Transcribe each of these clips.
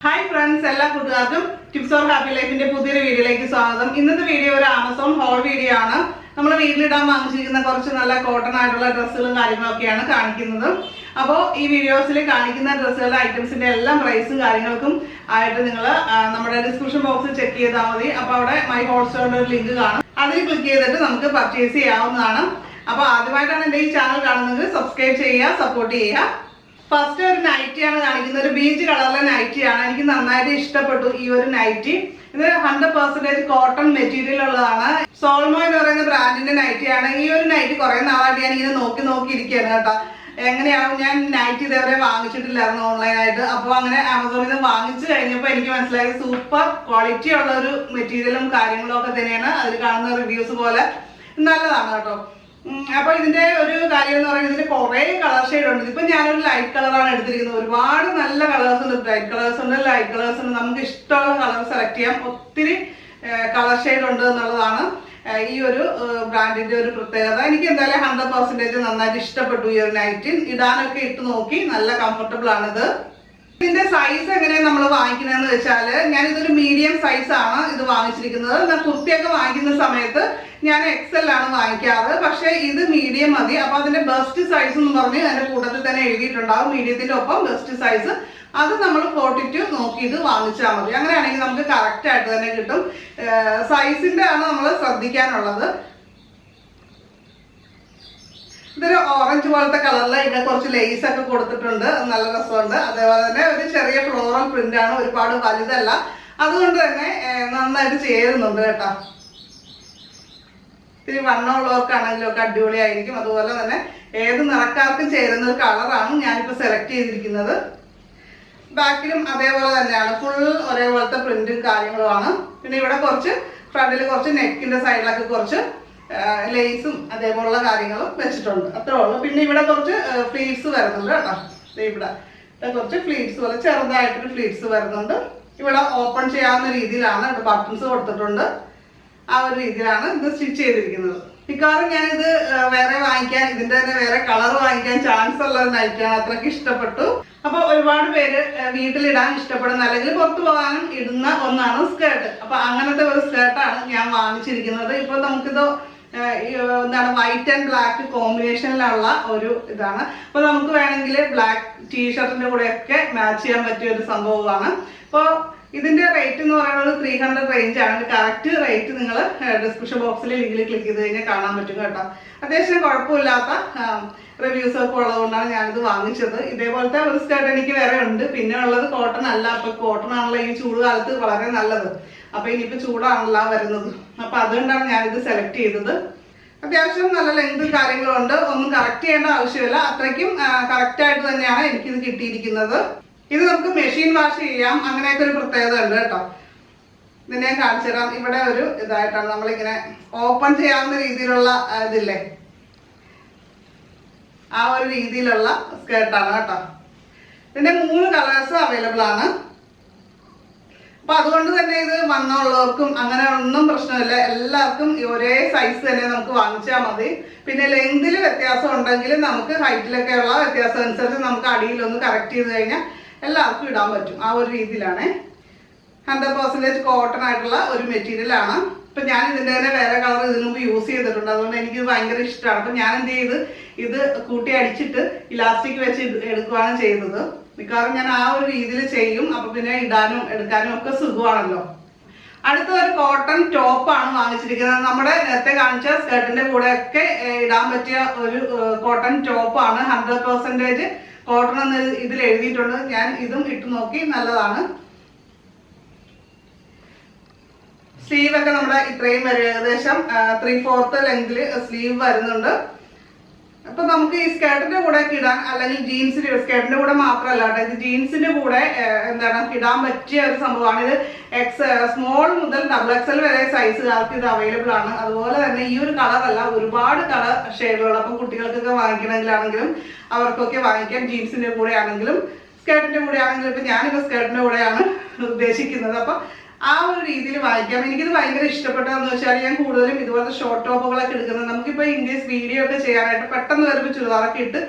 Hi friends, എല്ലാ കൂട്ടുകാർക്കും tips or happy ലൈഫിന്റെ പുതിയൊരു വീഡിയോയിലേക്ക് സ്വാഗതം. ഇന്നത്തെ വീഡിയോ ഒരു ആമസോൺ ഹോൾ വീഡിയോ ആണ്. നമ്മൾ വീട്ടിലിടാൻ വാങ്ങിച്ചിരിക്കുന്ന കുറച്ച് നല്ല കോട്ടൺ ആയിട്ടുള്ള ഡ്രസ്സുകളും കാര്യങ്ങളൊക്കെയാണ് കാണിക്കുന്നത്. അപ്പോൾ ഈ വീഡിയോസിൽ കാണിക്കുന്ന ഡ്രസ്സുകളുടെ ഐറ്റംസിന്റെ എല്ലാം പ്രൈസും കാര്യങ്ങൾക്കും ആയിട്ട് നിങ്ങൾ നമ്മുടെ ഡിസ്ക്രിപ്ഷൻ ബോക്സിൽ ചെക്ക് ചെയ്താൽ മതി. അപ്പോൾ അവിടെ മൈ ഹോൾ സ്റ്റോറിന്റെ ഒരു ലിങ്ക് കാണും, അതിൽ ക്ലിക്ക് ചെയ്തിട്ട് നമുക്ക് പർച്ചേസ് ചെയ്യാവുന്നതാണ്. അപ്പോൾ ആദ്യമായിട്ടാണ് എൻ്റെ ഈ ചാനൽ കാണുന്നത്, സബ്സ്ക്രൈബ് ചെയ്യുക, സപ്പോർട്ട് ചെയ്യുക. ഫസ്റ്റ് ഒരു നൈറ്റിയാണ് കാണിക്കുന്നത്. ഒരു ബീച്ച് കളറിലെ നൈറ്റിയാണ്. എനിക്ക് നന്നായിട്ട് ഇഷ്ടപ്പെട്ടു ഈ ഒരു നൈറ്റി. ഇത് 100% കോട്ടൺ മെറ്റീരിയൽ ഉള്ളതാണ്. സോൾമോ എന്ന് പറയുന്ന ബ്രാൻഡിന്റെ നൈറ്റിയാണ്. ഈ ഒരു നൈറ്റി കുറെ നാളായിട്ട് ഞാൻ ഇങ്ങനെ നോക്കി ഇരിക്കുകയാണ് കേട്ടോ. എങ്ങനെയാവും, ഞാൻ നൈറ്റി ഇതേവരെ വാങ്ങിച്ചിട്ടില്ലായിരുന്നു ഓൺലൈനായിട്ട്. അപ്പോൾ അങ്ങനെ ആമസോണിൽ നിന്ന് വാങ്ങിച്ചു കഴിഞ്ഞപ്പോൾ എനിക്ക് മനസ്സിലായി സൂപ്പർ ക്വാളിറ്റി ഉള്ള ഒരു മെറ്റീരിയലും കാര്യങ്ങളും ഒക്കെ തന്നെയാണ്. അതിൽ കാണുന്ന റിവ്യൂസ് പോലെ നല്ലതാണ് കേട്ടോ. അപ്പൊ ഇതിന്റെ ഒരു കാര്യം എന്ന് പറയുന്നത്, ഇതിന്റെ കുറെ കളർ ഷെയ്ഡ് ഉണ്ട്. ഇപ്പൊ ഞാനൊരു ലൈറ്റ് കളറാണ് എടുത്തിരിക്കുന്നത്. ഒരുപാട് നല്ല കളേഴ്സ് ഉണ്ട്, ബ്രൈറ്റ് കളേഴ്സ് ഉണ്ട്, ലൈറ്റ് കളേഴ്സ് ഉണ്ട്. നമുക്ക് ഇഷ്ടമുള്ള കളർ സെലക്ട് ചെയ്യാം. ഒത്തിരി കളർ ഷെയ്ഡ് ഉണ്ട് എന്നുള്ളതാണ് ഈ ഒരു ബ്രാൻഡിന്റെ ഒരു പ്രത്യേകത. എനിക്ക് എന്തായാലും 100% നന്നായിട്ട് ഇഷ്ടപ്പെട്ടു ഈ ഒരു നൈറ്റ്. ഇടാനൊക്കെ ഇട്ട് നോക്കി, നല്ല കംഫർട്ടബിൾ ആണിത്. ഇതിന്റെ സൈസ് എങ്ങനെയാണ് നമ്മൾ വാങ്ങിക്കണമെന്ന് വെച്ചാൽ, ഞാൻ ഇതൊരു മീഡിയം സൈസ് ആണ് ഇത് വാങ്ങിച്ചിരിക്കുന്നത്. ഞാൻ കുർത്തിയൊക്കെ വാങ്ങിക്കുന്ന സമയത്ത് ഞാൻ XL ആണ് വാങ്ങിക്കാറ്, പക്ഷെ ഇത് മീഡിയം മതി. അപ്പൊ അതിന്റെ ബെസ്റ്റ് സൈസ് എന്ന് പറഞ്ഞ് അതിന്റെ കൂട്ടത്തിൽ തന്നെ എഴുതിയിട്ടുണ്ടാവും, മീഡിയത്തിന്റെ ഒപ്പം ബെസ്റ്റ് സൈസ്. അത് നമ്മൾ 42 നോക്കിയിട്ട് വാങ്ങിച്ചാൽ മതി. അങ്ങനെയാണെങ്കിൽ നമുക്ക് കറക്റ്റ് ആയിട്ട് തന്നെ കിട്ടും. സൈസിന്റെ ആണ് നമ്മൾ ശ്രദ്ധിക്കാനുള്ളത്. ഇതൊരു ഓറഞ്ച് പോലത്തെ കളറിൽ ഇവിടെ കുറച്ച് ലേസ് ഒക്കെ കൊടുത്തിട്ടുണ്ട്, നല്ല രസമുണ്ട്. അതേപോലെ തന്നെ ഒരു ചെറിയ ഫ്ലോറൽ പ്രിന്റ് ആണ്, ഒരുപാട് വലുതല്ല. അതുകൊണ്ട് തന്നെ നന്നായിട്ട് ചേരുന്നുണ്ട് കേട്ടോ. ഇത്തിരി വണ്ണമുള്ളവർക്കാണെങ്കിലും ഒക്കെ അടിപൊളിയായിരിക്കും. അതുപോലെ തന്നെ ഏത് നിറക്കാർക്കും ചേരുന്ന ഒരു കളറാണ് ഞാനിപ്പോൾ സെലക്ട് ചെയ്തിരിക്കുന്നത്. ബാക്കിലും അതേപോലെ തന്നെയാണ്, ഫുൾ ഒരേപോലത്തെ പ്രിന്റും കാര്യങ്ങളുമാണ്. പിന്നെ ഇവിടെ കുറച്ച് ഫ്രണ്ടിൽ കുറച്ച് നെക്കിന്റെ സൈഡിലൊക്കെ കുറച്ച് ലേസും അതേപോലുള്ള കാര്യങ്ങളും വെച്ചിട്ടുണ്ട്, അത്രേ ഉള്ളൂ. പിന്നെ ഇവിടെ കുറച്ച് ഫ്ലീറ്റ്സ് വരുന്നുണ്ട് കേട്ടോ. ഇവിടെ കുറച്ച് ഫ്ലീറ്റ്സ് പോലെ ചെറുതായിട്ടൊരു ഫ്ലീറ്റ്സ് വരുന്നുണ്ട്. ഇവിടെ ഓപ്പൺ ചെയ്യാവുന്ന രീതിയിലാണ് ഇവിടെ ബട്ടൺസ് കൊടുത്തിട്ടുണ്ട്. ആ ഒരു രീതിയിലാണ് ഇത് സ്റ്റിച്ച് ചെയ്തിരിക്കുന്നത്. മിക്കവാറും ഞാനിത് വേറെ വാങ്ങിക്കാൻ, ഇതിന്റെ തന്നെ വേറെ കളർ വാങ്ങിക്കാൻ ചാൻസ് ഉള്ള നൈറ്റാണ്. അത്രയ്ക്ക് ഇഷ്ടപ്പെട്ടു. അപ്പൊ ഒരുപാട് പേര് വീട്ടിലിടാൻ ഇഷ്ടപ്പെടുന്ന അല്ലെങ്കിൽ പുറത്തു പോകാനും ഇടുന്ന ഒന്നാണ് സ്കേർട്ട്. അപ്പൊ അങ്ങനത്തെ ഒരു സ്കേർട്ടാണ് ഞാൻ വാങ്ങിച്ചിരിക്കുന്നത്. ഇപ്പൊ നമുക്കിത് എന്താണ്, വൈറ്റ് ആൻഡ് ബ്ലാക്ക് കോമ്പിനേഷനിലുള്ള ഒരു ഇതാണ്. അപ്പൊ നമുക്ക് വേണമെങ്കിൽ ബ്ലാക്ക് ടീഷർട്ടിന്റെ കൂടെയൊക്കെ മാച്ച് ചെയ്യാൻ പറ്റിയ ഒരു സംഭവമാണ്. അപ്പോൾ ഇതിന്റെ റേറ്റ് എന്ന് പറയുന്നത് 300 റേഞ്ച് ആണ്. കറക്റ്റ് റേറ്റ് നിങ്ങൾ ഡിസ്ക്രിപ്ഷൻ ബോക്സിൽ ലിങ്കിൽ ക്ലിക്ക് ചെയ്ത് കഴിഞ്ഞാൽ കാണാൻ പറ്റും കേട്ടോ. അത്യാവശ്യം കുഴപ്പമില്ലാത്ത റിവ്യൂസ് ഒക്കെ ഉള്ളതുകൊണ്ടാണ് ഞാനിത് വാങ്ങിച്ചത്. ഇതേപോലത്തെ ഒരു സ്കേർട്ട് എനിക്ക് വേറെ ഉണ്ട്. പിന്നെ ഉള്ളത് കോട്ടൺ അല്ല. അപ്പൊ കോട്ടൺ ആണല്ലോ ഈ ചൂട് കാലത്ത് വളരെ നല്ലത്. അപ്പൊ ഇനിയിപ്പോ ചൂടാണല്ലോ വരുന്നത്. അപ്പൊ അതുകൊണ്ടാണ് ഞാനിത് സെലക്ട് ചെയ്തത്. അത്യാവശ്യം നല്ല ലെങ്തും കാര്യങ്ങളും ഉണ്ട്. ഒന്നും കറക്റ്റ് ചെയ്യേണ്ട ആവശ്യമില്ല. അത്രയ്ക്കും കറക്റ്റ് ആയിട്ട് തന്നെയാണ് എനിക്കിത് കിട്ടിയിരിക്കുന്നത്. ഇത് നമുക്ക് മെഷീൻ വാഷ് ചെയ്യാം, അങ്ങനെയൊക്കെ ഒരു പ്രത്യേകത ഉണ്ട് കേട്ടോ. ഇതിനെ ഞാൻ കാണിച്ചു തരാം. ഇവിടെ ഒരു ഇതായിട്ടാണ് നമ്മളിങ്ങനെ ഓപ്പൺ ചെയ്യാവുന്ന രീതിയിലുള്ള ഇതില്ലേ, ആ ഒരു രീതിയിലുള്ള സ്കേർട്ടാണ് കേട്ടോ. ഇതിന്റെ 3 കളേഴ്സ് അവൈലബിൾ ആണ്. അപ്പൊ അതുകൊണ്ട് തന്നെ ഇത് വണ്ണമുള്ളവർക്കും അങ്ങനെ ഒന്നും പ്രശ്നമില്ല. എല്ലാവർക്കും ഒരേ സൈസ് തന്നെ നമുക്ക് വാങ്ങിച്ചാൽ മതി. പിന്നെ ലെങ്തിൽ വ്യത്യാസം ഉണ്ടെങ്കിൽ നമുക്ക് ഹൈറ്റിലൊക്കെയുള്ള വ്യത്യാസം അനുസരിച്ച് നമുക്ക് അടിയിലൊന്ന് കറക്റ്റ് ചെയ്ത് കഴിഞ്ഞാൽ എല്ലാവർക്കും ഇടാൻ പറ്റും. ആ ഒരു രീതിയിലാണ്. 100% കോട്ടൺ ആയിട്ടുള്ള ഒരു മെറ്റീരിയൽ ആണ്. ഇപ്പൊ ഞാൻ ഇതിന്റെ തന്നെ വേറെ കളർ ഇതിനു മുമ്പ് യൂസ് ചെയ്തിട്ടുണ്ട്. അതുകൊണ്ട് എനിക്ക് ഭയങ്കര ഇഷ്ടമാണ്. അപ്പൊ ഞാൻ എന്ത് ചെയ്ത് ഇത് കൂട്ടി അടിച്ചിട്ട് ഇലാസ്റ്റിക് വെച്ച് എടുക്കുകയാണ് ചെയ്തത്. മിക്കവാറും ഞാൻ ആ ഒരു രീതിയിൽ ചെയ്യും. അപ്പൊ പിന്നെ ഇടാനും എടുക്കാനും ഒക്കെ സുഖമാണല്ലോ. അടുത്ത ഒരു കോട്ടൺ ടോപ്പാണ് വാങ്ങിച്ചിരിക്കുന്നത്. നമ്മുടെ നേരത്തെ കാണിച്ച സ്കേർട്ടിന്റെ കൂടെ ഒക്കെ ഇടാൻ പറ്റിയ ഒരു കോട്ടൺ ടോപ്പാണ്. 100% കോട്ടൺ എന്ന് ഇതിൽ എഴുതിയിട്ടുണ്ട്. ഞാൻ ഇതും ഇട്ട് നോക്കി, നല്ലതാണ്. സ്ലീവ് ഒക്കെ നമ്മുടെ ഇത്രയും വരെ ഏകദേശം 3/4 ലെങ്തിൽ സ്ലീവ് വരുന്നുണ്ട്. അപ്പൊ നമുക്ക് ഈ സ്കേർട്ടിന്റെ കൂടെ ഇടാൻ, അല്ലെങ്കിൽ ജീൻസിന്റെ സ്കേർട്ടിന്റെ കൂടെ മാത്രമല്ല കേട്ടോ, ഇത് ജീൻസിന്റെ കൂടെ എന്താണ് ഇടാൻ പറ്റിയ ഒരു സംഭവമാണ്. ഇത് സ്മോൾ മുതൽ XXL വരെ സൈസുകാർക്ക് ഇത് അവൈലബിൾ ആണ്. അതുപോലെ തന്നെ ഈ ഒരു കളറല്ല, ഒരുപാട് കളർ ഷെയ്ഡുകൾ. അപ്പം കുട്ടികൾക്കൊക്കെ വാങ്ങിക്കണമെങ്കിലാണെങ്കിലും അവർക്കൊക്കെ വാങ്ങിക്കാം. ജീൻസിന്റെ കൂടെ ആണെങ്കിലും സ്കേർട്ടിന്റെ കൂടെ ആണെങ്കിലും. ഇപ്പൊ ഞാനിപ്പോ സ്കേർട്ടിന്റെ കൂടെയാണ് ഉദ്ദേശിക്കുന്നത്. അപ്പൊ ആ ഒരു രീതിയിൽ വാങ്ങിക്കാം. എനിക്കിത് ഭയങ്കര ഇഷ്ടപ്പെട്ടതെന്ന് വെച്ചാൽ, ഞാൻ കൂടുതലും ഇതുപോലത്തെ ഷോർട്ട് ടോപ്പുകളൊക്കെ എടുക്കുന്നത് നമുക്കിപ്പോൾ ഇൻഡീസ് വീഡിയോ ഒക്കെ ചെയ്യാനായിട്ട് പെട്ടെന്ന് വരുമ്പോൾ ചുരിദാറൊക്കെ ഇട്ട്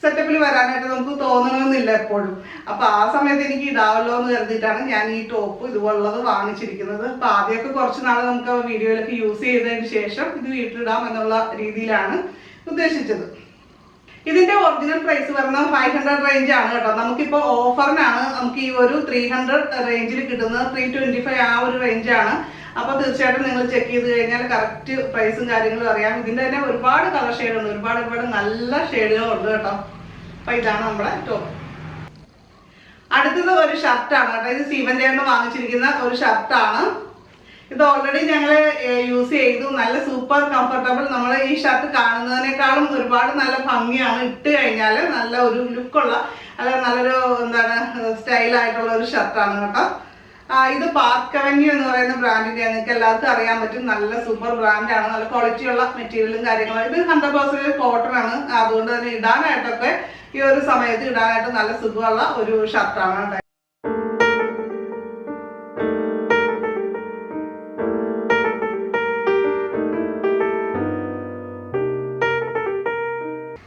സെറ്റപ്പിൽ വരാനായിട്ട് നമുക്ക് തോന്നണമെന്നില്ല എപ്പോഴും. അപ്പൊ ആ സമയത്ത് എനിക്ക് ഇടാവല്ലോ എന്ന് കരുതിയിട്ടാണ് ഞാൻ ഈ ടോപ്പ് ഇതുപോലുള്ളത് വാങ്ങിച്ചിരിക്കുന്നത്. അപ്പൊ ആദ്യമൊക്കെ കുറച്ച് നാൾ നമുക്ക് വീഡിയോയിലൊക്കെ യൂസ് ചെയ്തതിന് ശേഷം ഇത് വീട്ടിലിടാം എന്നുള്ള രീതിയിലാണ് ഉദ്ദേശിച്ചത്. ഇതിന്റെ ഒറിജിനൽ പ്രൈസ് വരുന്നത് 500 റേഞ്ച് ആണ് കേട്ടോ. നമുക്കിപ്പോൾ ഓഫറിനാണ് നമുക്ക് ഈ ഒരു 300 റേഞ്ചിൽ കിട്ടുന്നത്. 325 ആ ഒരു റേഞ്ചാണ്. അപ്പൊ തീർച്ചയായിട്ടും നിങ്ങൾ ചെക്ക് ചെയ്ത് കഴിഞ്ഞാൽ കറക്റ്റ് പ്രൈസും കാര്യങ്ങളും അറിയാം. ഇതിന്റെ തന്നെ ഒരുപാട് കളർ ഷെയ്ഡുണ്ട്, ഒരുപാട് നല്ല ഷെയ്ഡുകളുണ്ട് കേട്ടോ. അപ്പൊ ഇതാണ് നമ്മുടെ ടോപ്പ്. അടുത്തത് ഒരു ഷർട്ടാണ് കേട്ടോ. ഇത് സീവന്റെന്ന് വാങ്ങിച്ചിരിക്കുന്ന ഒരു ഷർട്ടാണ്. ഇത് ഓൾറെഡി ഞങ്ങൾ യൂസ് ചെയ്തു. നല്ല സൂപ്പർ കംഫർട്ടബിൾ. നമ്മൾ ഈ ഷർട്ട് കാണുന്നതിനേക്കാളും ഒരുപാട് നല്ല ഭംഗിയാണ്. ഇട്ട് കഴിഞ്ഞാൽ നല്ല ഒരു ലുക്കുള്ള അല്ല നല്ലൊരു സ്റ്റൈലായിട്ടുള്ള ഒരു ഷർട്ടാണ് കേട്ടോ. ഇത് പാർക്ക് അവന്യൂ എന്ന് പറയുന്ന ബ്രാൻഡിന്റെ ഞങ്ങൾക്ക് എല്ലാവർക്കും അറിയാൻ പറ്റും. നല്ല സൂപ്പർ ബ്രാൻഡാണ്. നല്ല ക്വാളിറ്റിയുള്ള മെറ്റീരിയലും കാര്യങ്ങളും. ഇത് 100% കോട്ടൺ ആണ്. അതുകൊണ്ട് തന്നെ ഇടാനായിട്ടൊക്കെ ഈ ഒരു സമയത്ത് ഇടാനായിട്ട് നല്ല സുഖമുള്ള ഒരു ഷർട്ടാണ് കേട്ടോ.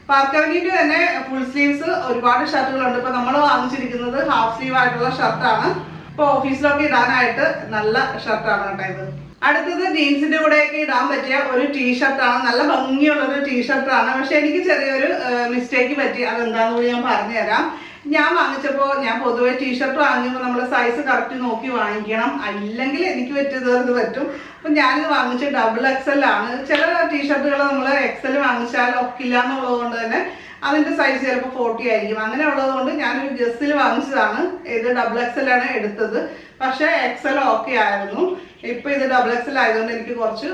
പാർക്ക് അവന്യൂന്റെ തന്നെ ഫുൾ സ്ലീവ്സ് ഒരുപാട് ഷർട്ടുകളുണ്ട്. ഇപ്പൊ നമ്മൾ വാങ്ങിച്ചിരിക്കുന്നത് ഹാഫ് സ്ലീവ് ആയിട്ടുള്ള ഷർട്ടാണ്. ഇപ്പൊ ഓഫീസിലൊക്കെ ഇടാനായിട്ട് നല്ല ഷർട്ടാണ് കേട്ടോ ഇത്. അടുത്തത് ജീൻസിന്റെ കൂടെയൊക്കെ ഇടാൻ പറ്റിയ ഒരു ടീഷർട്ടാണ്. നല്ല ഭംഗിയുള്ള ഒരു ടീഷർട്ടാണ്. പക്ഷെ എനിക്ക് ചെറിയൊരു മിസ്റ്റേക്ക് പറ്റി. അതെന്താന്ന് കൂടി ഞാൻ പറഞ്ഞുതരാം. ഞാൻ വാങ്ങിച്ചപ്പോൾ ഞാൻ പൊതുവെ ടീഷർട്ട് വാങ്ങിക്കുമ്പോൾ നമ്മൾ സൈസ് കറക്റ്റ് നോക്കി വാങ്ങിക്കണം. അല്ലെങ്കിൽ എനിക്ക് പറ്റിയത് പറ്റും. അപ്പം ഞാനിത് വാങ്ങിച്ച XXL ആണ്. ചില ടീഷർട്ടുകൾ നമ്മൾ XL വാങ്ങിച്ചാൽ ഒക്കില്ല എന്നുള്ളത് കൊണ്ട് തന്നെ അതിന്റെ സൈസ് ചിലപ്പോൾ 40 ആയിരിക്കും. അങ്ങനെ ഉള്ളത് കൊണ്ട് ഞാനൊരു ഗസ്സിൽ വാങ്ങിച്ചതാണ്. ഇത് XXL ആണ് എടുത്തത്. പക്ഷെ XL ഓക്കെ ആയിരുന്നു. ഇപ്പൊ ഇത് XXL ആയതുകൊണ്ട് എനിക്ക് കുറച്ച്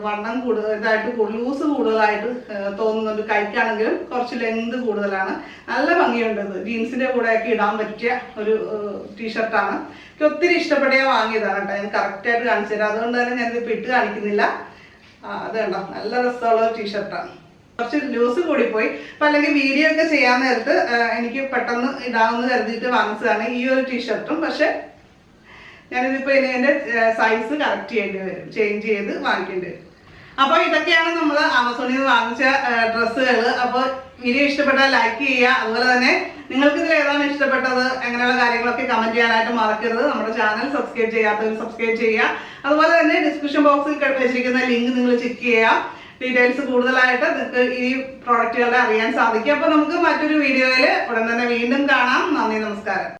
വണ്ണം കൂടുതലായിട്ട് ലൂസ് കൂടുതലായിട്ട് തോന്നുന്നുണ്ട്. കൈക്കാണെങ്കിലും കുറച്ച് ലെങ്ത് കൂടുതലാണ്. നല്ല ഭംഗിയുണ്ട്. ഇത് ജീൻസിന്റെ കൂടെയൊക്കെ ഇടാൻ പറ്റിയ ഒരു ടീഷർട്ടാണ്. എനിക്ക് ഒത്തിരി ഇഷ്ടപ്പെട്ട് ഞാൻ വാങ്ങിയതാണ് കേട്ടോ. ഞാൻ കറക്റ്റായിട്ട് കാണിച്ചു തരാം. അതുകൊണ്ട് തന്നെ ഞാനിത് ഇട്ട് കാണിക്കുന്നില്ല. അത് കണ്ടോ, നല്ല രസമുള്ള ടീഷർട്ടാണ്. കുറച്ച് ലൂസ് കൂടിപ്പോയി. അപ്പൊ അല്ലെങ്കിൽ വീഡിയോ ഒക്കെ ചെയ്യാൻ നേരത്ത് എനിക്ക് പെട്ടെന്ന് ഇടാമെന്ന് കരുതിയിട്ട് വാങ്ങിച്ചതാണ് ഈ ഒരു ടീഷർട്ടും. പക്ഷെ ഞാനിതിപ്പോ ഇനി എന്റെ സൈസ് കറക്റ്റ് ചെയ്യേണ്ടി വരും, ചേഞ്ച് ചെയ്ത് വാങ്ങിക്കേണ്ടി വരും. അപ്പൊ ഇതൊക്കെയാണ് നമ്മൾ ആമസോണിൽ നിന്ന് വാങ്ങിച്ച ഡ്രസ്സുകൾ. അപ്പൊ വീഡിയോ ഇഷ്ടപ്പെട്ടാൽ ലൈക്ക് ചെയ്യുക. അതുപോലെ തന്നെ നിങ്ങൾക്ക് ഇതിൽ ഏതാണ് ഇഷ്ടപ്പെട്ടത് അങ്ങനെയുള്ള കാര്യങ്ങളൊക്കെ കമന്റ് ചെയ്യാനായിട്ട് മറക്കരുത്. നമ്മുടെ ചാനൽ സബ്സ്ക്രൈബ് ചെയ്യാത്തവർ സബ്സ്ക്രൈബ് ചെയ്യുക. അതുപോലെ തന്നെ ഡിസ്ക്രിപ്ഷൻ ബോക്സിൽ വെച്ചിരിക്കുന്ന ലിങ്ക് നിങ്ങൾ ചെക്ക് ചെയ്യുക. ഡീറ്റെയിൽസ് കൂടുതലായിട്ട് നിങ്ങൾക്ക് ഈ പ്രോഡക്റ്റുകളുടെ അറിയാൻ സാധിക്കും. അപ്പൊ നമുക്ക് മറ്റൊരു വീഡിയോയിൽ ഉടൻ തന്നെ വീണ്ടും കാണാം. നന്ദി, നമസ്കാരം.